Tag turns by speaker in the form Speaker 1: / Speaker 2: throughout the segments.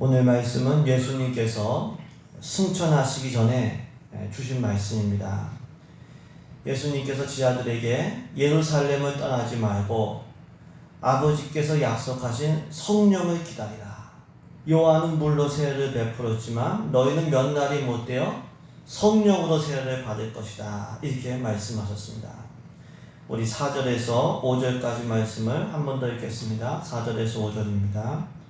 Speaker 1: 오늘 말씀은 예수님께서 승천하시기 전에 주신 말씀입니다. 예수님께서 제자들에게 예루살렘을 떠나지 말고 아버지께서 약속하신 성령을 기다리라. 요한은 물로 세례를 베풀었지만 너희는 몇 날이 못되어 성령으로 세례를 받을 것이다. 이렇게 말씀하셨습니다. 우리 4절에서 5절까지 말씀을 한 번 더 읽겠습니다. 4절에서 5절입니다.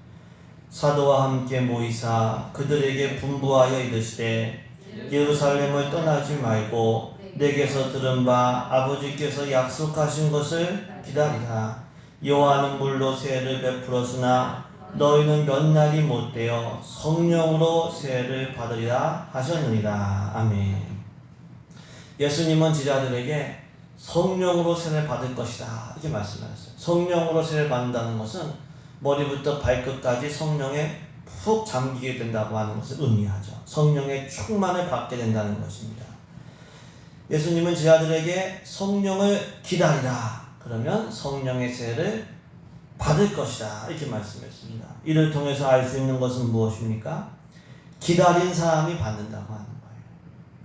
Speaker 1: 사도와 함께 모이사 그들에게 분부하여 이르시되 예루살렘을 떠나지 말고 내게서 들은 바 아버지께서 약속하신 것을 기다리라. 요한은 물로 세례를 베풀었으나 너희는 몇 날이 못되어 성령으로 세례를 받으리라 하셨느니라. 아멘. 예수님은 제자들에게 성령으로 세례를 받을 것이다 이렇게 말씀하셨어요. 성령으로 세례를 받는다는 것은 머리부터 발끝까지 성령에 푹 잠기게 된다고 하는 것을 의미하죠. 성령의 충만을 받게 된다는 것입니다. 예수님은 제자들에게 성령을 기다리라. 그러면 성령의 세례를 받을 것이다 이렇게 말씀했습니다. 이를 통해서 알 수 있는 것은 무엇입니까? 기다린 사람이 받는다고 하는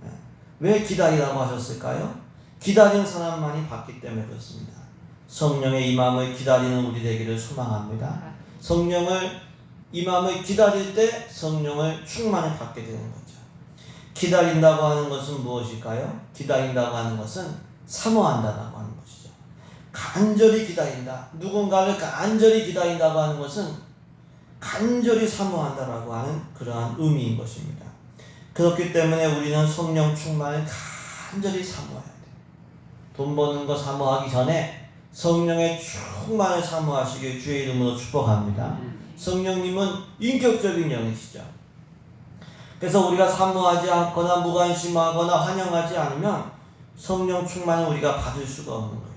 Speaker 1: 거예요. 왜 기다리라고 하셨을까요? 기다린 사람만이 받기 때문에 그렇습니다. 성령의 임함을 기다리는 우리 되기를 소망합니다. 성령을 임함을 기다릴 때 성령을 충만히 받게 되는 거죠. 기다린다고 하는 것은 무엇일까요? 기다린다고 하는 것은 사모한다라고 하는 것이죠. 간절히 기다린다. 누군가를 간절히 기다린다고 하는 것은 간절히 사모한다라고 하는 그러한 의미인 것입니다. 그렇기 때문에 우리는 성령 충만을 간절히 사모해야 돼요. 돈 버는 거 사모하기 전에 성령의 충만을 사모하시길 주의 이름으로 축복합니다. 성령님은 인격적인 영이시죠. 그래서 우리가 사모하지 않거나 무관심하거나 환영하지 않으면 성령 충만을 우리가 받을 수가 없는 거예요.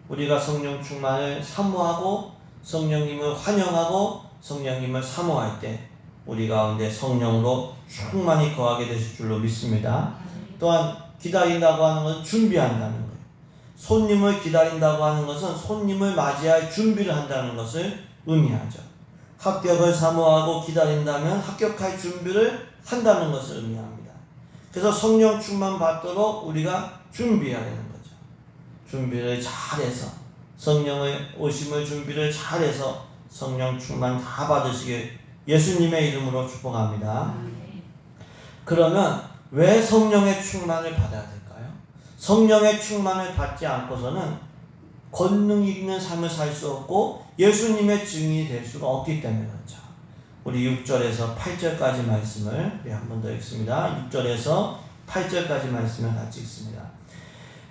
Speaker 1: 우리가 성령 충만을 사모하고 성령님을 환영하고 성령님을 사모할 때 우리 가운데 성령으로 충만히 거하게 되실 줄로 믿습니다. 또한 기다린다고 하는 것은 준비한다는 거예요. 손님을 기다린다고 하는 것은 손님을 맞이할 준비를 한다는 것을 의미하죠. 합격을 사모하고 기다린다면 합격할 준비를 한다는 것을 의미합니다. 그래서 성령 충만 받도록 우리가 준비해야 되는 거죠. 준비를 잘해서 성령의 오심을 준비를 잘해서 성령 충만 다 받으시길 예수님의 이름으로 축복합니다. 그러면 왜 성령의 충만을 받아야 될까요? 성령의 충만을 받지 않고서는 권능 있는 삶을 살 수 없고 예수님의 증인이 될 수가 없기 때문에 그렇죠. 우리 6절에서 8절까지 말씀을 한 번 더 읽습니다. 6절에서 8절까지 말씀을 같이 읽습니다.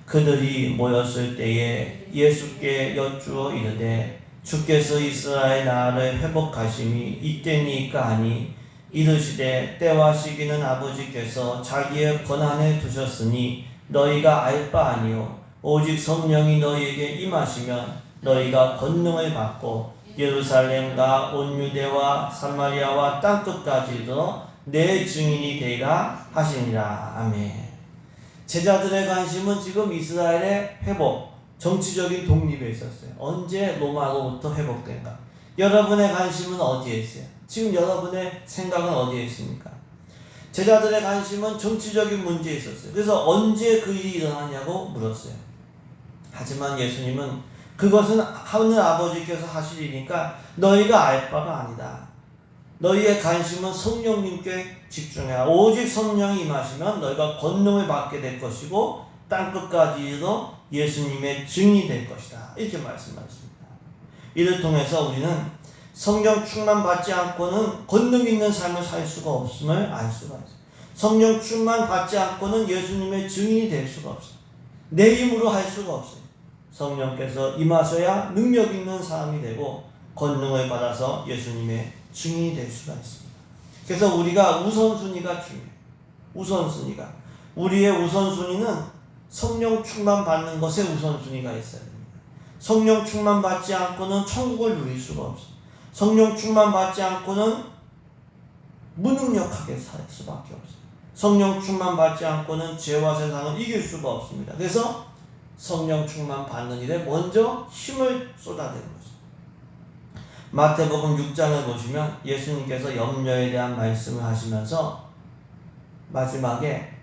Speaker 1: 그들이 모였을 때에 예수께 여쭈어 이르되 주께서 이스라엘 나라를 회복하심이 이때니까 하니 이르시되 때와 시기는 아버지께서 자기의 권한에 두셨으니 너희가 알 바 아니요 오직 성령이 너희에게 임하시면 너희가 권능을 받고 예루살렘과 온 유대와 사마리아와 땅끝까지도 내 증인이 되리라 하시니라. 아멘. 제자들의 관심은 지금 이스라엘의 회복, 정치적인 독립에 있었어요. 언제 로마로부터 회복된가? 여러분의 관심은 어디에 있어요? 지금 여러분의 생각은 어디에 있습니까? 제자들의 관심은 정치적인 문제에 있었어요. 그래서 언제 그 일이 일어나냐고 물었어요. 하지만 예수님은 그것은 하늘 아버지께서 하실 일이니까 너희가 알 바가 아니다. 너희의 관심은 성령님께 집중해라. 오직 성령이 임하시면 너희가 권능을 받게 될 것이고 땅끝까지도 예수님의 증인이 될 것이다. 이렇게 말씀하셨습니다. 이를 통해서 우리는 성령 충만 받지 않고는 권능 있는 삶을 살 수가 없음을 알 수가 있어요. 성령 충만 받지 않고는 예수님의 증인이 될 수가 없어요. 내 힘으로 할 수가 없어요. 성령께서 임하셔야 능력 있는 사람이 되고 권능을 받아서 예수님의 증인이 될 수가 있습니다. 그래서 우리가 우선순위가 중요해요. 우선순위가. 우리의 우선순위는 성령 충만 받는 것에 우선순위가 있어야 됩니다. 성령 충만 받지 않고는 천국을 누릴 수가 없어요. 성령 충만 받지 않고는 무능력하게 살 수밖에 없어요. 성령 충만 받지 않고는 죄와 세상을 이길 수가 없습니다. 그래서 성령 충만 받는 일에 먼저 힘을 쏟아내는 거죠. 마태복음 6장을 보시면 예수님께서 염려에 대한 말씀을 하시면서 마지막에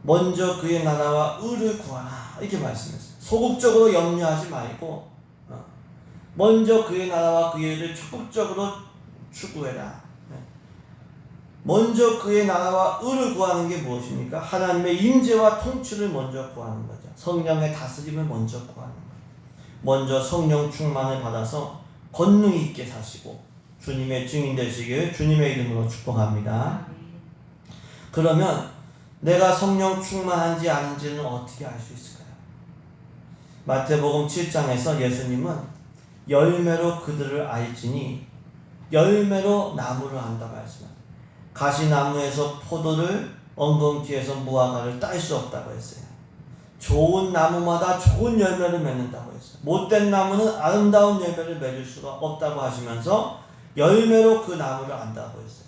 Speaker 1: 먼저 그의 나라와 의를 구하라 이렇게 말씀했어요. 소극적으로 염려하지 말고 먼저 그의 나라와 그의 의를 적극적으로 추구해라. 먼저 그의 나라와 의를 구하는 게 무엇입니까? 하나님의 임재와 통치를 먼저 구하는 거죠. 성령의 다스림을 먼저 구하는 거예요. 먼저 성령 충만을 받아서 권능 있게 사시고 주님의 증인 되시길 주님의 이름으로 축복합니다. 그러면 내가 성령 충만한지 아닌지는 어떻게 알 수 있을까요? 마태복음 7장에서 예수님은 열매로 그들을 알지니 열매로 나무를 안다 말씀합니다. 가시나무에서 포도를 엉겅퀴에서 무화과를 딸 수 없다고 했어요. 좋은 나무마다 좋은 열매를 맺는다고 했어요. 못된 나무는 아름다운 열매를 맺을 수가 없다고 하시면서 열매로 그 나무를 안다고 했어요.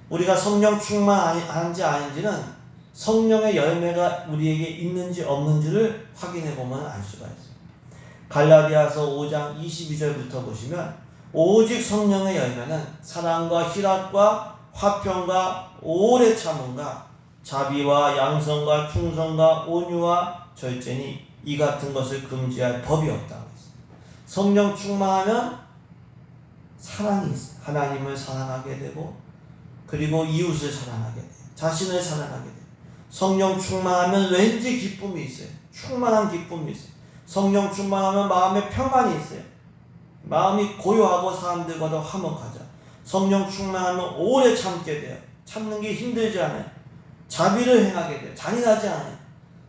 Speaker 1: 우리가 성령 충만한지 아닌지는 성령의 열매가 우리에게 있는지 없는지를 확인해 보면 알 수가 있어요. 갈라디아서 5장 22절부터 보시면 오직 성령의 열매는 사랑과 희락과 화평과 오래 참음과 자비와 양성과 충성과 온유와 절제니 이 같은 것을 금지할 법이 없다고 했어요. 성령 충만하면 사랑이 있어요. 하나님을 사랑하게 되고 그리고 이웃을 사랑하게 돼요. 자신을 사랑하게 돼요. 성령 충만하면 왠지 기쁨이 있어요. 충만한 기쁨이 있어요. 성령 충만하면 마음에 평안이 있어요. 마음이 고요하고 사람들과도 화목하죠. 성령 충만하면 오래 참게 돼요. 참는 게 힘들지 않아요. 자비를 행하게 돼요. 잔인하지 않아요.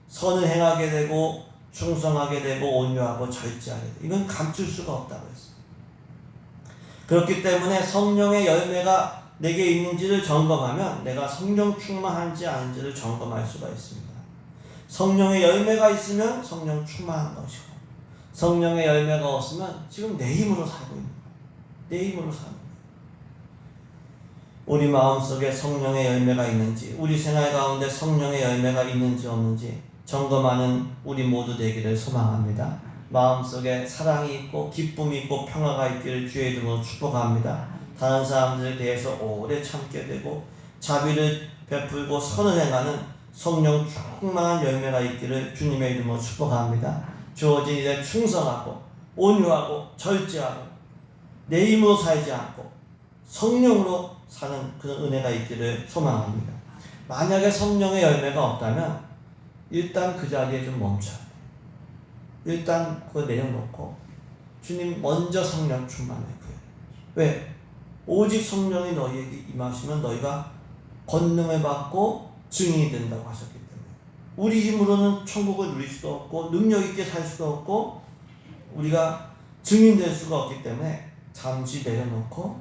Speaker 1: 선을 행하게 되고 충성하게 되고 온유하고 절제하게 돼요. 이건 감출 수가 없다고 했어요. 그렇기 때문에 성령의 열매가 내게 있는지를 점검하면 내가 성령 충만한지 아닌지를 점검할 수가 있습니다. 성령의 열매가 있으면 성령 충만한 것이고 성령의 열매가 없으면 지금 내 힘으로 살고 있는 거예요. 내 힘으로 사는 거예요. 우리 마음속에 성령의 열매가 있는지 우리 생활 가운데 성령의 열매가 있는지 없는지 점검하는 우리 모두 되기를 소망합니다. 마음속에 사랑이 있고 기쁨이 있고 평화가 있기를 주의 이름으로 축복합니다. 다른 사람들에 대해서 오래 참게 되고 자비를 베풀고 선을 행하는 성령 충만한 열매가 있기를 주님의 이름으로 축복합니다. 주어진 일에 충성하고 온유하고 절제하고 내 힘으로 살지 않고 성령으로 사는 그런 은혜가 있기를 소망합니다. 만약에 성령의 열매가 없다면 일단 그 자리에 좀 멈춰야 돼요. 일단 그거 내려놓고 주님 먼저 성령 충만해 구해요. 왜? 오직 성령이 너희에게 임하시면 너희가 권능을 받고 증인이 된다고 하셨기 때문에 우리 힘으로는 천국을 누릴 수도 없고 능력 있게 살 수도 없고 우리가 증인될 수가 없기 때문에 잠시 내려놓고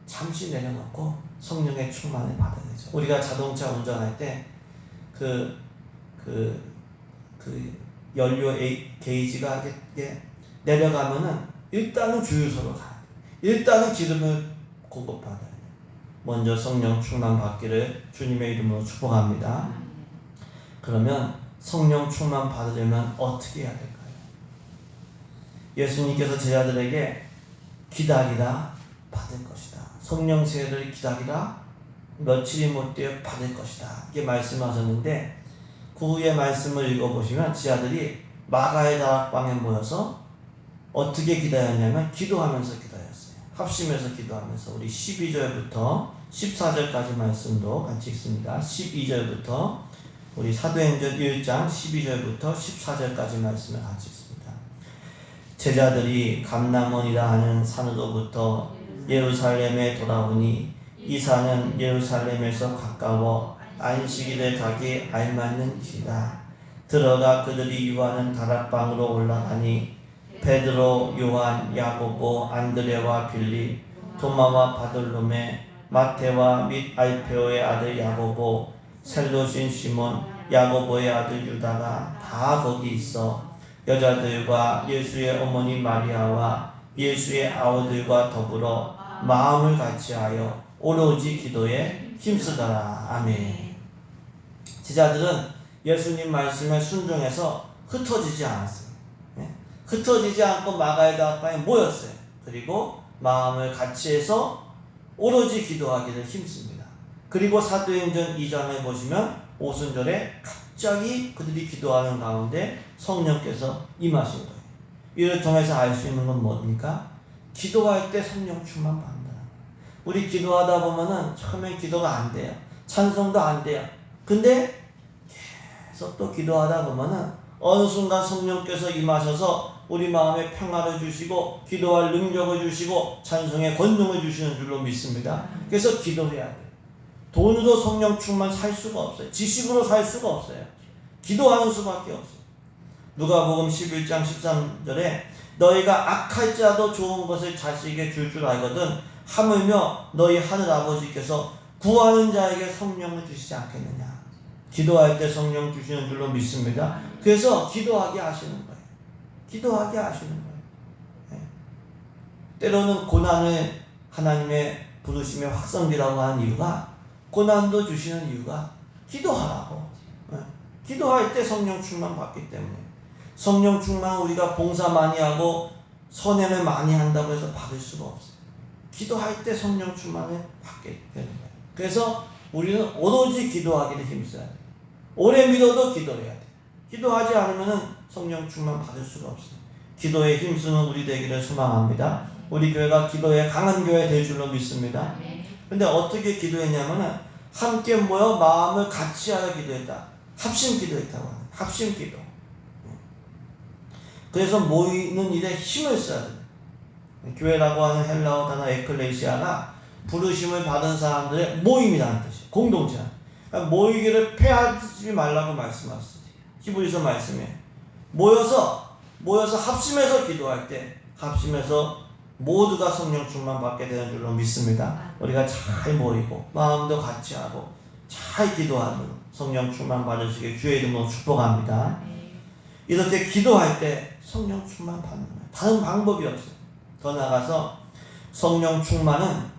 Speaker 1: 성령의 충만을 받아야 되죠. 우리가 자동차 운전할 때 연료 게이지가 이렇게 내려가면은 일단은 주유소로 가야 돼요. 일단은 기름을 공급받아야 돼요. 먼저 성령 충만 받기를 주님의 이름으로 축복합니다. 그러면 성령 충만 받으려면 어떻게 해야 될까요? 예수님께서 제자들에게 기다리라 받을 것이다. 성령 세례를 기다리라 며칠이 못되어 받을 것이다. 이렇게 말씀하셨는데 그 후에 말씀을 읽어보시면 제자들이 마가의 다락방에 모여서 어떻게 기다렸냐면 기도하면서 기다렸어요. 합심해서 기도하면서 우리 12절부터 14절까지 말씀도 같이 읽습니다. 12절부터 우리 사도행전 1장 12절부터 14절까지 말씀을 같이 읽습니다. 제자들이 감람원이라 하는 산으로부터 예루살렘에 돌아오니 이 산은 예루살렘에서 가까워 안식일에 가기 알맞는 길이라. 들어가 그들이 유하는 다락방으로 올라가니 베드로, 요한, 야고보, 안드레와 빌립, 도마와 바돌로메, 마테와 및 알페오의 아들 야고보, 셀로신 시몬, 야고보의 아들 유다가 다 거기 있어 여자들과 예수의 어머니 마리아와 예수의 아우들과 더불어 마음을 같이하여 오로지 기도에 힘쓰더라. 아멘. 제자들은 예수님 말씀에 순종해서 흩어지지 않았어요. 흩어지지 않고 마가의 다락방에 모였어요. 그리고 마음을 같이 해서 오로지 기도하기를 힘씁니다. 그리고 사도행전 2장에 보시면 오순절에 갑자기 그들이 기도하는 가운데 성령께서 임하신 거예요. 이를 통해서 알 수 있는 건 뭡니까? 기도할 때 성령 충만 받는다. 우리 기도하다 보면은 처음엔 기도가 안 돼요. 찬송도 안 돼요. 근데 계속 또 기도하다 보면은 어느 순간 성령께서 임하셔서 우리 마음에 평화를 주시고 기도할 능력을 주시고 찬송의 권능을 주시는 줄로 믿습니다. 그래서 기도해야 돼요. 돈으로 성령 충만 살 수가 없어요. 지식으로 살 수가 없어요. 기도하는 수밖에 없어요. 누가복음 11장 13절에 너희가 악할지라도 좋은 것을 자식에게 줄 알거든 하물며 너희 하늘 아버지께서 구하는 자에게 성령을 주시지 않겠느냐. 기도할 때 성령 주시는 줄로 믿습니다. 그래서 기도하게 하시는 거예요. 기도하게 하시는 거예요. 네. 때로는 고난을 하나님의 부르심의 확성기라고 하는 이유가 고난도 주시는 이유가 기도하라고. 네. 기도할 때 성령 충만 받기 때문에. 성령 충만 우리가 봉사 많이 하고 선행을 많이 한다고 해서 받을 수가 없어요. 기도할 때 성령 충만을 받게 되는 거예요. 그래서 우리는 오로지 기도하기를 힘써야 돼요. 오래 믿어도 기도해야 돼요. 기도하지 않으면 성령 충만 받을 수가 없어요. 기도에 힘쓰는 우리 되기를 소망합니다. 우리 교회가 기도에 강한 교회 될 줄로 믿습니다. 근데 어떻게 기도했냐면은 함께 모여 마음을 같이 하여 기도했다. 합심 기도했다고 하는 합심 기도. 그래서 모이는 일에 힘을 써야 돼요. 교회라고 하는 헬라어 단어 에클레시아가 부르심을 받은 사람들의 모임이라는 뜻이에요. 공동체. 그러니까 모이기를 패하지 말라고 말씀하셨어요. 히브리서 말씀에 모여서 합심해서 기도할 때 합심해서 모두가 성령 충만 받게 되는 줄로 믿습니다. 우리가 잘 모이고 마음도 같이 하고 잘 기도하는 성령 충만 받으시길 주의 이름으로 축복합니다. 이렇게 기도할 때 성령 충만 받는 거예요. 다른 방법이 없어요. 더 나아가서 성령 충만은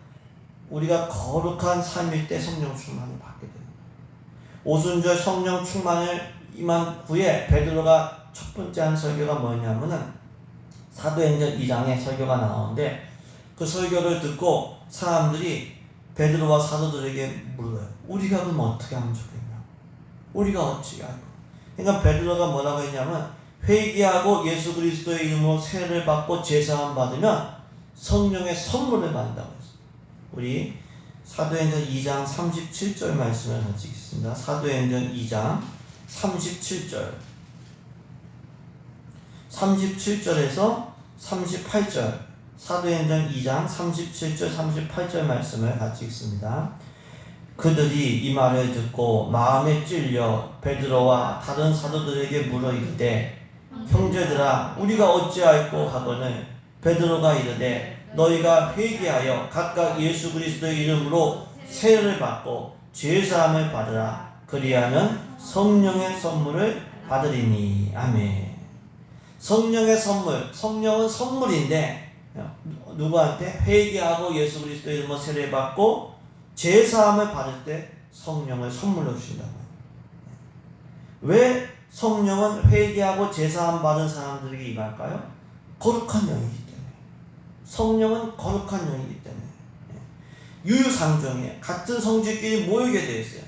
Speaker 1: 우리가 거룩한 삶일 때 성령 충만을 받게 됩니다. 오순절 성령 충만을 임한 후에 베드로가 첫 번째 한 설교가 뭐냐면은 사도행전 2장에 설교가 나오는데 그 설교를 듣고 사람들이 베드로와 사도들에게 물어요. 우리가 그럼 어떻게 하면 좋겠냐? 우리가 어찌 할까? 그러니까 베드로가 뭐라고 했냐면 회개하고 예수 그리스도의 이름으로 세례를 받고 제사함 받으면 성령의 선물을 받는다고 했어요. 우리 사도행전 2장 37절 말씀을 같이 읽겠습니다. 사도행전 2장 37절 37절에서 38절 사도행전 2장 37절 38절 말씀을 같이 읽습니다. 그들이 이 말을 듣고 마음에 찔려 베드로와 다른 사도들에게 물어 이르되 형제들아 우리가 어찌할꼬 하거늘 베드로가 이르되 너희가 회개하여 각각 예수 그리스도의 이름으로 세례를 받고 죄사함을 받으라. 그리하면 성령의 선물을 받으리니. 아멘. 성령의 선물, 성령은 선물인데 누구한테? 회개하고 예수 그리스도의 이름으로 세례를 받고 죄사함을 받을 때 성령을 선물로 주신다고 해요. 왜 성령은 회개하고 제사함 받은 사람들에게 임할까요? 거룩한 영이기 때문에. 성령은 거룩한 영이기 때문에. 유유상종이에요. 같은 성질끼리 모이게 되어 있어요.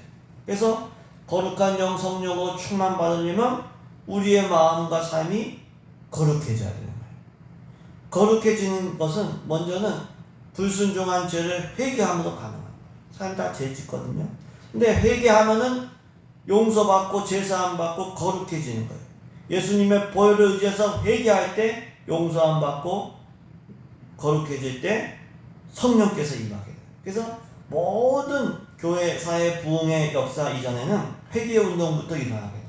Speaker 1: 그래서 거룩한 영 성령으로 충만 받으려면 우리의 마음과 삶이 거룩해져야 되는 거예요. 거룩해지는 것은 먼저는 불순종한 죄를 회개함으로 가능합니다. 사람 다 죄 짓거든요. 근데 회개하면은 용서받고 제사함 받고 거룩해지는 거예요. 예수님의 보혈을 의지해서 회개할 때 용서함 받고 거룩해질 때 성령께서 임하게 돼요. 그래서 모든 교회 사회 부흥의 역사 이전에는 회개 운동부터 일어나게 돼요.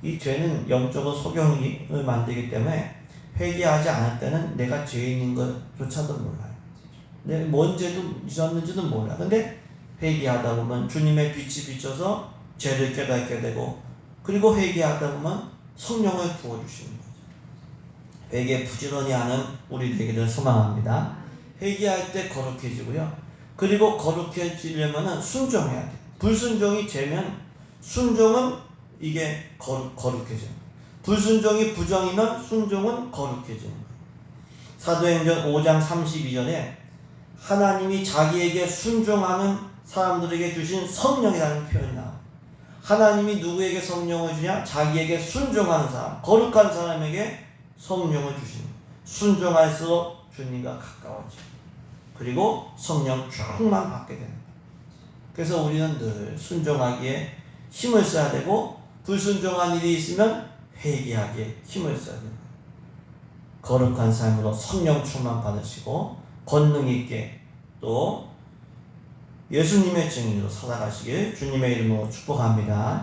Speaker 1: 이 죄는 영적으로 소경을 만들기 때문에 회개하지 않을 때는 내가 죄인인 것조차도 몰라요. 내가 뭔 죄도 있었는지도 몰라. 근데 회개하다 보면 주님의 빛이 비춰서 죄를 깨닫게 되고 그리고 회개하다 보면 성령을 부어주시는 거죠. 회개 부지런히 하는 우리 되기를 소망합니다. 회개할 때 거룩해지고요. 그리고 거룩해지려면 순종해야 돼요. 불순종이 죄면 순종은 이게 거룩해져요. 불순종이 부정이면 순종은 거룩해지는 거예요. 사도행전 5장 32절에 하나님이 자기에게 순종하는 사람들에게 주신 성령이라는 표현이 나와요. 하나님이 누구에게 성령을 주냐? 자기에게 순종하는 사람, 거룩한 사람에게 성령을 주시는 거예요. 순종할수록 주님과 가까워져. 그리고 성령 충만 받게 되는 거예요. 그래서 우리는 늘 순종하기에 힘을 써야 되고, 불순종한 일이 있으면 회개하기에 힘을 써야 됩니다. 거룩한 삶으로 성령 충만 받으시고 권능 있게 또 예수님의 증인으로 살아가시길 주님의 이름으로 축복합니다.